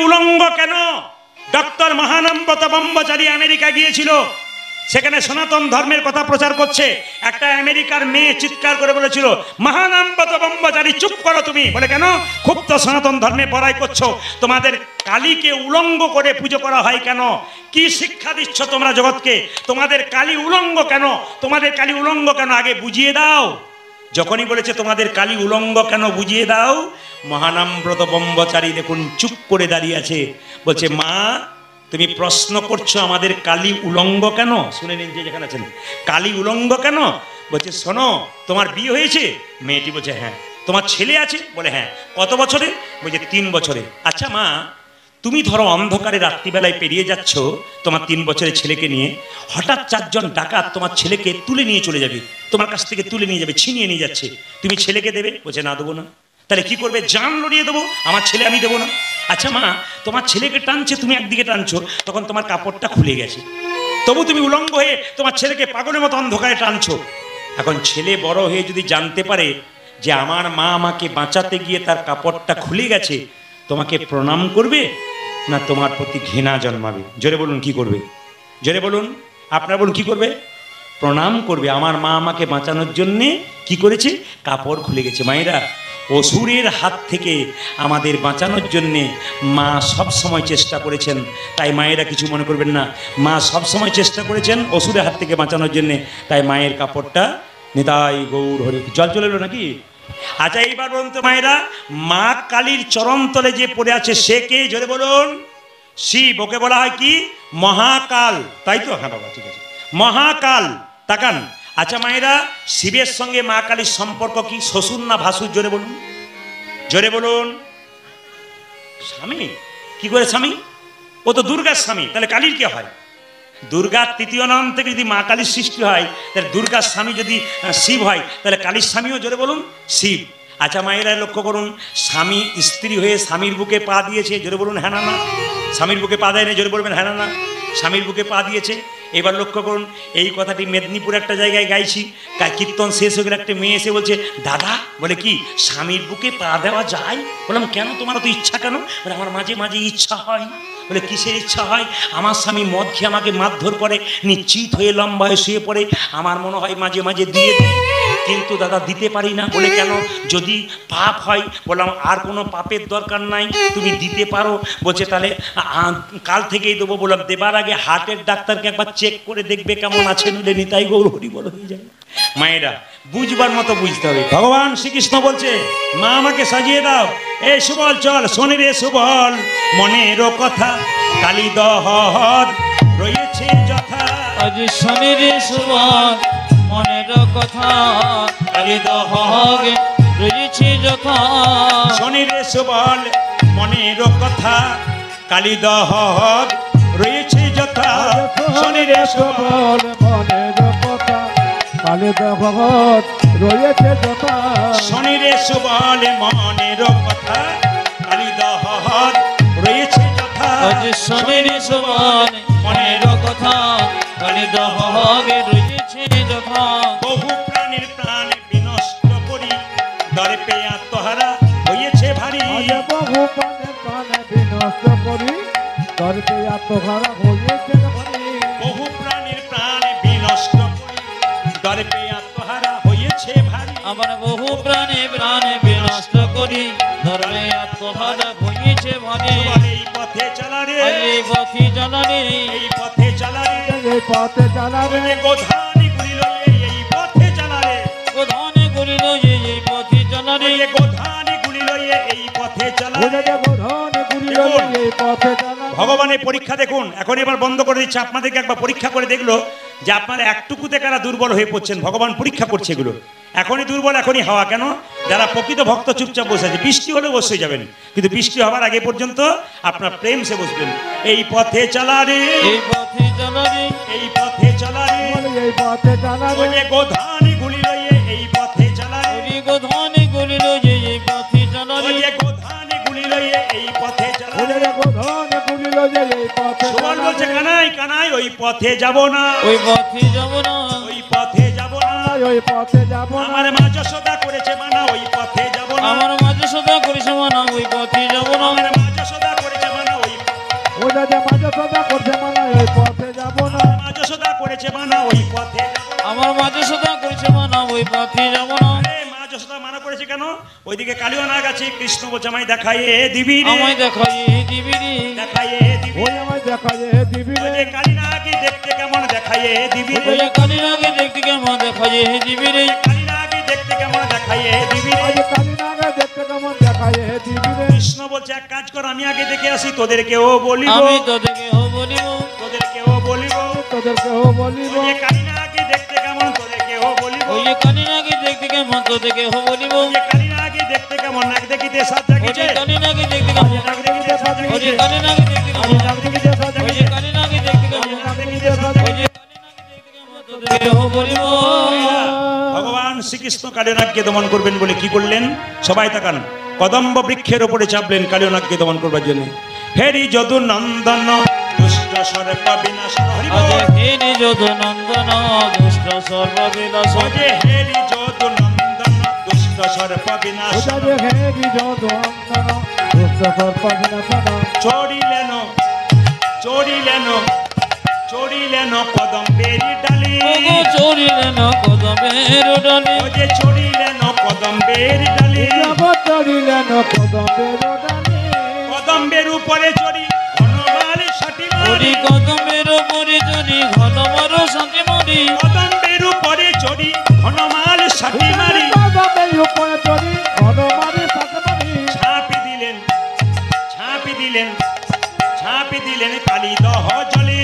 উলঙ্গ কেন? ডক্টর মহানামব্রত ব্রহ্মচারী আমেরিকা গিয়েছিল, সেখানে সনাতন ধর্মের কথা প্রচার করছে। একটা আমেরিকার মেয়ে চিৎকার করে বলেছিল, মহানামব্রত ব্রহ্মচারী চুপ করো তুমি। বলে কেন? খুব তো সনাতন ধর্মে বড়াই করছো, তোমাদের কালীকে উলঙ্গ করে পুজো করা হয় কেন? কি শিক্ষা দিচ্ছ তোমরা জগৎকে? তোমাদের কালী উলঙ্গ কেন? তোমাদের কালী উলঙ্গ কেন? আগে বুঝিয়ে দাও। যখনই বলেছে তোমাদের কালী উলঙ্গ কেন বুঝিয়ে দাও, মহানামব্রত ব্রহ্মচারী দেখুন চুপ করে দাঁড়িয়ে আছে। বলছে, মা তুমি প্রশ্ন করছো আমাদের কালী উলঙ্গ কেন? শুনে নিন যে যেখানে আছেন, কালী উলঙ্গ কেন? বলছে, শোনো, তোমার বিয়ে হয়েছে? মেয়েটি বলছে হ্যাঁ। তোমার ছেলে আছে? বলে হ্যাঁ। কত বছরে? বলছে 3 বছরে। আচ্ছা মা, তুমি ধরো অন্ধকারে রাত্রিবেলায় পেরিয়ে যাচ্ছ তোমার 3 বছরের ছেলেকে নিয়ে, হঠাৎ 4 জন ডাকাত তোমার ছেলেকে তুলে নিয়ে চলে যাবে, তোমার কাছ থেকে তুলে নিয়ে যাবে, ছিনিয়ে নিয়ে যাচ্ছে, তুমি ছেলেকে দেবে? বলছে না, দেবো না। তাহলে কি করবে? জান লড়িয়ে দেবো, আমার ছেলে আমি দেবো না। আচ্ছা মা, তোমার ছেলেকে টানছে, তুমি একদিকে টানছো, তখন তোমার কাপড়টা খুলে গেছে, তবু তুমি উলঙ্গ হয়ে তোমার ছেলেকে পাগলের মতো অন্ধকারে টানছো। এখন ছেলে বড় হয়ে যদি জানতে পারে যে আমার মা আমাকে বাঁচাতে গিয়ে তার কাপড়টা খুলে গেছে, তোমাকে প্রণাম করবে না তোমার প্রতি ঘৃণা জন্মাবে? জোরে বলুন কি করবে? জোরে বলুন, আপনারা বলুন কি করবে? প্রণাম করবে। আমার মা আমাকে বাঁচানোর জন্যে কি করেছে? কাপড় খুলে গেছে। মায়েরা, অসুরের হাত থেকে আমাদের বাঁচানোর জন্যে মা সব সময় চেষ্টা করেছেন, তাই মায়েরা কিছু মনে করবেন না। মা সব সময় চেষ্টা করেছেন অসুরের হাত থেকে বাঁচানোর জন্যে, তাই মায়ের কাপড়টা নিতাই গৌর হরি। জল চলে এলো নাকি? আচ্ছা এইবার বলুন তো মায়েরা, মা কালীর চরণ তলে যে পড়ে আছে সে কে? জোরে বলুন। শিব। ওকে বলা হয় কি? মহাকাল, তাই তো? হ্যাঁ বাবা, ঠিক আছে, মহাকাল। তাকান। আচ্ছা মায়েরা, শিবের সঙ্গে মা কালীর সম্পর্ক কি? শ্বশুর না ভাসুর? জোরে বলুন, জোরে বলুন। স্বামী। কি করে স্বামী? ও তো দুর্গার স্বামী, তাহলে কালীর কে হয়? দুর্গার তৃতীয় নাম থেকে যদি মা কালীর সৃষ্টি হয়, তাহলে দুর্গার স্বামী যদি শিব হয়, তাহলে কালীর স্বামীও জোরে বলুন শিব। আচ্ছা মায়েরা লক্ষ্য করুন, স্বামী স্ত্রী হয়ে স্বামীর বুকে পা দিয়েছে, জোরে বলুন হ্যাঁ না না। স্বামীর বুকে পা দেয়নি? জোরে বলবেন হ্যাঁ না না। স্বামীর বুকে পা দিয়েছে। এবার লক্ষ্য করুন, এই কথাটি মেদিনীপুর একটা জায়গায় গাইছি, কীর্তন শেষ হয়ে গেলে একটা মেয়ে এসে বলছে, দাদা, বলে কি স্বামীর বুকে পা দেওয়া যায়? বললাম কেন, তোমার তো ইচ্ছা কেন? বলে আমার মাঝে মাঝে ইচ্ছা হয়। বলে কিসের ইচ্ছা হয়? আমার স্বামী মদ খেয়ে আমাকে মারধর করে, নিশ্চিত হয়ে লম্বা হয়ে শুয়ে পড়ে, আমার মনে হয় মাঝে মাঝে দিয়ে দিই, কিন্তু দাদা দিতে পারি না। বলে কেন? যদি পাপ হয়। বললাম আর কোনো পাপের দরকার নাই, তুমি দিতে পারো। বলছে তাহলে কাল থেকেই দেবো। বললাম দেবার আগে হার্টের ডাক্তারকে একবার চেক করে দেখবে কেমন আছে, নইলে নিতাই গৌর হরি বড় হয়ে যায়। মায়েরা বুঝবার মতো বুঝতে হবে। ভগবান শ্রীকৃষ্ণ বলছে, মা আমাকে সাজিয়ে দাও। এ সুবল চল, শোনে রে সুবল মনেরও কথা, কালী দহর রয়েছে যথা। আজ শোনে রে সুবল মনেরও কথা, কালী দহর রয়েছে যথা। শোনে রে সুবল মনেরও কথা, কালী দহর রয়েছে যথা। শোনে রে সুবল মনেরও কথা, কালী দহর রয়েছে যথা। শোনে রে সুবল মনেরও কথা, কালী দহর রয়েছে যথা। আজ শোনে রে সুবল মনেরও কথা, কালী দহর রয়েছে যথা। বহু প্রাণীর প্রাণ বিনষ্ট করি, দর্পে আত্মহারা হয়েছে ভারী। বহু প্রাণের প্রাণ বিনষ্ট করি, দর্পে আত্মহারা হয়েছে ভারী। বহু প্রাণীর প্রাণ বিনষ্ট করি, দর্পে আত্মহারা হয়েছে ভারী। আমার বহু প্রাণে প্রাণে বিনষ্ট করি, ধর্মে আত্মহারা হয়েছে ভারী। এই পথে চলা রে, এই পথে চলা রে, এই পথে চলা রে, এই পথে চালাবে গোধানি গুলিল এই পথে চলা রে। প্রধানে করিল এই পথে চলা রে। গোধানি গুলিল এই পথে চলা রে। এই পথে চালাবে। ভগবানের পরীক্ষা দেখুন। এখন এবার বন্ধ করে দিচ্ছে, আপনাদেরকে একবার পরীক্ষা করে দেখলো যে আপনারা একটুকুতে কারা দুর্বল হয়ে পড়ছেন। ভগবান পরীক্ষা করছে এগুলো। এখনই দুর্বল, এখনই হাওয়া। কেন? যারা প্রকৃত ভক্ত চুপচাপ বসে আছে। বৃষ্টি হলে বসে যাবেন, কিন্তু বৃষ্টি হবার আগে পর্যন্ত আপনার প্রেম সে বসবেন। এই পথে চলা রে, এই পথে চলা রে, এই পথে চলা রে, এই পথে চালাবে। গোধানি গুলিল এই পথে চলা রে। ওরে গোধানে করিল এই পথে চলা রে। গোধানি গুলিল এই পথে চলা রে। এই পথে সুবল বলছে, কানাই কানাই ওই পথে যাব না, ওই পথে যাব না, ওই পথে যাব না। ওই পথে যাব না। আমার মা যশোদা করেছে মানা, ওই পথে যাব না। আমার মাঝে সদা করিস মানা, ওই পথে যাব না। আমার মা যশোদা করেছে মানা, ওটা যে মাঝে সদা করছে মানা ওই পথে যাব না। মাঝে সদা করেছে মানা ওই পথে যাব না। আমার মাঝে সদা করেছে মানা ওই পথে যাব না। আরে মা যশোদা মানা করেছে কেন? ওইদিকে কালীয় নাগ আছে, কৃষ্ণ বলছে আমায় দেখাইয়ে দিবি রে, আমায় দেখাই দিবি রে, দেখাইয়ে দিবি। ওই আমায় দেখায় দিবি রে। ওই কালী নাগি দেখতে কেমন দেখাইয়ে দিবি রে, ওই কালী নাগে দেখতে কেমন দেখাই দিবি রে, কালী নাগি দেখতে কেমন দেখাইয়ে দিবি রে। আজ কালী নাগে দেখতে কেমন দেখায় দিবি রে। কৃষ্ণ বলছে এক কাজ কর, আমি আগে দেখে আসি, তোদেরকেও বলিব, আমি তোদেরকেও বলিব, তোদেরকেও বলিব। তোদেরকেও বলিব। ওই কালী নাগি দেখতে কেমন তোদেরকেও বলিব, ওই কালী নাগে দেখতে কেমন তোদেরকেও বলিব, ওই কালী নাগি দেখতে কেমন নাক দেখিতে সাজ ওই জাগিছে, কালী নাগে দেখতে কেমন, নাক দেখিতে সাজ ওই জাগিছে, কালী নাগে দেখতে কেমন, নাক দেখিতে সাজ ওই জাগিছে, কালী নাগে দেখতে কেমন, নাক দেখিতে সাজ ওই জাগিছে। কালী নাগে দেখতে কেমন তোদেরকেও বলিব। ভগবান শ্রীকৃষ্ণ কালীয়নাগকে দমন করবেন বলে কি করলেন? সবাই তাকান, কদম্ব বৃক্ষের উপরে চাপলেন কালীয়নাগকে দমন করবার জন্য। হেরি যদু নন্দন দুষ্ট সর্প বিনাশ হরি আজ বল। হেরি যদু নন্দন দুষ্ট সর্ববিলাস, ওজে হেরি যদু নন্দন দুষ্ট সর্প বিনাশ ওটা যে হেরি যদু অন্তন দুষ্ট সর্প বিনাশন। চড়িলেন চড়িলেন চড়িলেন কদম্বেরি ডালি, ওগো চড়িলেন কদমের ডালি, ওজে চড়িলেন কদম্বেরি ডালি। চড়িলেন কদমের ডালি। কদম্বের উপরে চড়ি ঘনমাল সাটি ওরি মারি, কদমের উপরে চড়ি ঘন মারো শান্তি মারি, কদম্বের উপরে চড়ি ঘনমাল সাটি মারি। কদমের উপরে চড়ি ঘনমারি সাথে মারি। ঝাঁপি দিলেন ঝাঁপি দিলেন ঝাঁপি দিলেন কালী দহ জলে,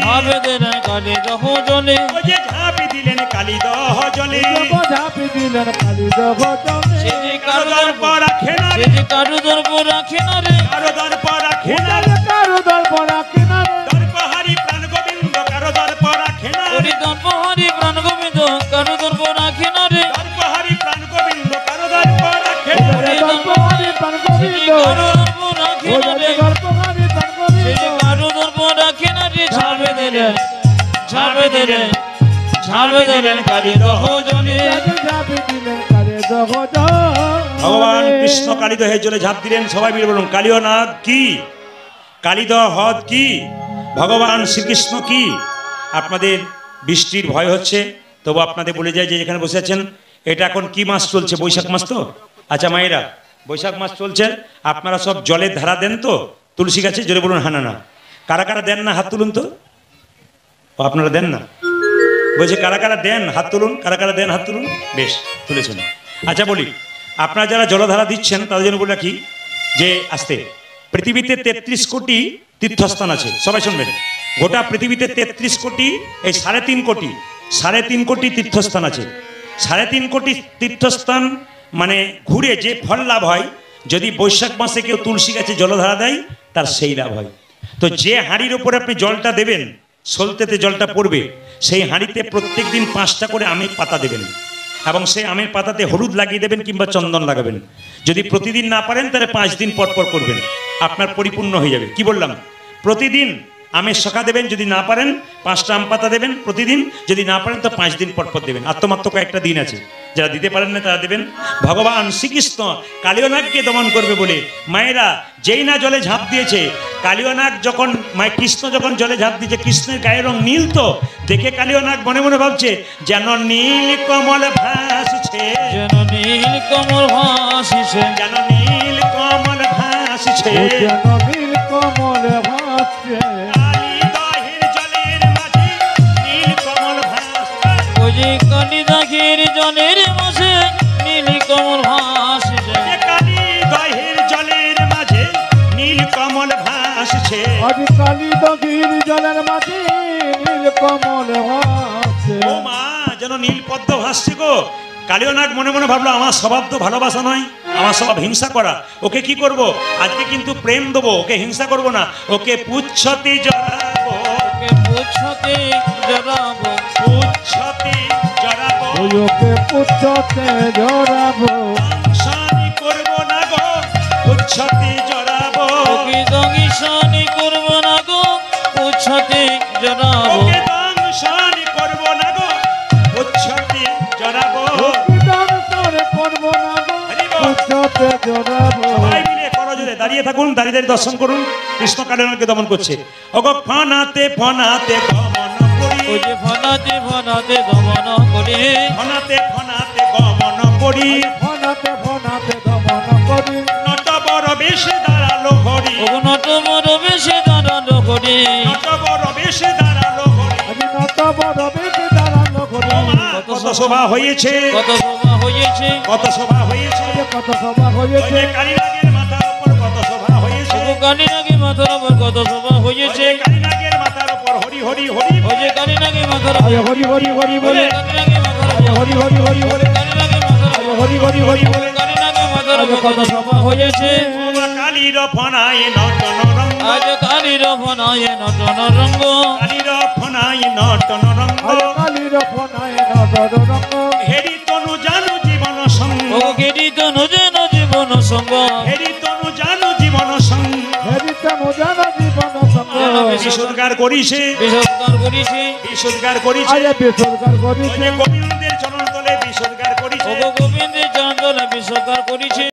ভাবে দেন কালে দহ জলে, ও যে ঝাঁপি দিলেন কালী দহ জলে। ঝাঁপি দিলেন কালী জগজনে। সে যে কারো কারো দর্প রাখে না সে রে, যে কারো দর্প রাখে না রে, কারো দর্প রাখে না রে। কারো দর্প রাখে না রে। দর্পহারি প্রাণ গোবিন্দ কারো দর্প রাখে না ওরি রে, দর্প হরি প্রাণ গোবিন্দ কারো দর্প রাখে না রে, দর্পহারি প্রাণ গোবিন্দ কারো দর্প রাখে না রে। ওরে দর্পহারি প্রাণ গোবিন্দ। কারো দর্প রাখে না ওরে রে, দর্পহারি প্রাণ সে যে গোবিন্দ। কারো দর্প রাখে না রে, ঝাঁপে দিলেন ঝাঁপে দিলেন ঝাঁপে দিলেন কালী দহ জলে। ঝাঁপি দিলেন কালী জগজনে। ভগবান কৃষ্ণ কালীদহের জলে ঝাঁপ দিলেন। সবাই মিলে বলুন কালীয় নাগ কি, কালীদহ হদ কি, ভগবান শ্রীকৃষ্ণ কি। আপনাদের বৃষ্টির ভয় হচ্ছে, তবু আপনাদের বলে যায় যে যেখানে বসে আছেন, এটা এখন কি মাস চলছে? বৈশাখ মাস তো? আচ্ছা মায়েরা, বৈশাখ মাস চলছে, আপনারা সব জলের ধারা দেন তো তুলসী গাছে? জোরে বলুন হ্যাঁ না না। কারা কারা দেন না হাত তুলুন তো। ও আপনারা দেন না? বলছে কারা কারা দেন হাত তুলুন, কারা কারা দেন হাত তুলুন। বেশ তুলেছেন। আচ্ছা বলি, আপনারা যারা জলধারা দিচ্ছেন তাদের জন্য বলে রাখি যে আসতে, পৃথিবীতে 33 কোটি তীর্থস্থান আছে। সবাই শুনবেন, গোটা পৃথিবীতে 33 কোটি, এই 3.5 কোটি তীর্থস্থান আছে। 3.5 কোটি তীর্থস্থান মানে ঘুরে যে ফল লাভ হয়, যদি বৈশাখ মাসে কেউ তুলসী গাছে জলধারা দেয় তার সেই লাভ হয়। তো যে হাঁড়ির ওপরে আপনি জলটা দেবেন, সলতেতে জলটা পড়বে, সেই হাঁড়িতে প্রত্যেক দিন 5টা করে আমের পাতা দেবেন, এবং সেই আমের পাতাতে হলুদ লাগিয়ে দেবেন কিংবা চন্দন লাগাবেন। যদি প্রতিদিন না পারেন তাহলে 5 দিন পর পর করবেন, আপনার পরিপূর্ণ হয়ে যাবে। কি বললাম? প্রতিদিন আমের শাখা দেবেন, যদি না পারেন 5টা আম পাতা দেবেন প্রতিদিন, যদি না পারেন তো 5 দিন পর পর দেবেন। আর তো মাত্র কয়েকটা দিন আছে, যারা দিতে পারেন না তারা দেবেন। ভগবান শ্রীকৃষ্ণ কালীয়নাগকে দমন করবে বলে মায়েরা যেই না জলে ঝাঁপ দিয়েছে, কালীয়নাগ যখন কৃষ্ণ যখন জলে ঝাঁপ দিয়েছে, কৃষ্ণের গায়ের রং নীল, তো দেখে কালীয়নাগ মনে মনে ভাবছে যেন নীল কমল ভাসছে, যেন নীল কমল ভাসিছে, যেন নীল কমল ভাসছে। ও যেন নীল কমল ভাসছে। কালীদহের জলের মাঝে নীল কমল ভাসছে, ওই যে কালী দাগের জলের মাঝে নীল কমল ভাসিছে, যে কালীদহের জলের মাঝে নীল কমল ভাসছে। আজ কালী দগির জলের মাঝে নীল কমল ভাসছে। ও মা, যেন নীল পদ্ম ভাসছে গো। কালীয়নাগ মনে মনে ভাবলো আমার স্বভাব তো ভালোবাসা নয়, আমার স্বভাব হিংসা করা। ওকে কি করব? আজকে কিন্তু প্রেম দেবো, ওকে হিংসা করব না। ওকে পুচ্ছতে জড়াবো, ওকে পুচ্ছতে জড়াবো, পুচ্ছতে জড়াবো, ওই ওকে পুচ্ছতে জড়াবো। দংশানি করব না গো, পুচ্ছতে জড়াবো, ওকে দংশানি করব না গো, পুচ্ছতে জড়াবো, ওকে দংশানি করব না গো, পুচ্ছতে জড়াবো। ওকে দংশন করবো না গো, পুচ্ছতে জড়াবো। সবাই মিলে করো জোরে, দাঁড়িয়ে থাকুন, দাঁড়িয়ে দাঁড়িয়ে দর্শন করুন। কৃষ্ণ কালিয়াকে দমন করছে। ওগো ফনাতে ফনাতে গমন করি, ওই যে ফনাতে ফনাতে দমন করি, ফনাতে ফনাতে গমন করি, ফনাতে ফনাতে দমন করি নট বড় বেশে দাঁড়ালো হরি, ও নট বড় বেশে দাঁড়ানো করি, নট বড় বেশে দাঁড়ালো হরি। আজি নত বড় বেশি দাঁড়ানো করি ও মা, কত শোভা হয়েছে, কত শোভা হয়েছে, কত শোভা হয়েছে। আজ কত সভা ওই হয়েছে যে কালীনাগের মাথার উপর কত শোভা হয়েছে, ও কালী নাকি মাথার উপর কত শোভা ওই হয়েছে, যে কালীনাগের মাথার উপর হরি হরি হরি, ওই যে কালী নাকি মাথার আজ উপর, হরি হরি হরি বলে কালী নাকি মাথার আজ উপর, হরি হরি হরি বলে কালী নাকি মাথার আজ উপর, হরি হরি হরি বলে কালী নাকি মাথার উপর কত শোভা হয়েছে, ও মা কালীর ফনায় নটন রঙ্গ, আজ কালীর ফনায় নটন রঙ্গ, কালীর ফনায় নটন রঙ্গ, আজ কালীর ফনায় নদর রঙ্গ হেরি তনু জানু জীবন সঙ্গ, ও গিরি তনু যেন জীবন সঙ্গ, হেরি তনু জানু জীবন সঙ্গ, হেরিতে নজান জীবন সঙ্গ বিসর্গার করিছে, বিসর্গার করিছে, বিসর্গার করিছে। আজ বিসর্গার ওই করিছে যে গোবিন্দের চরণ তলে বিসর্গার করিছে। ও গোবিন্দের চরণ তলে বিসর্গার করিছে।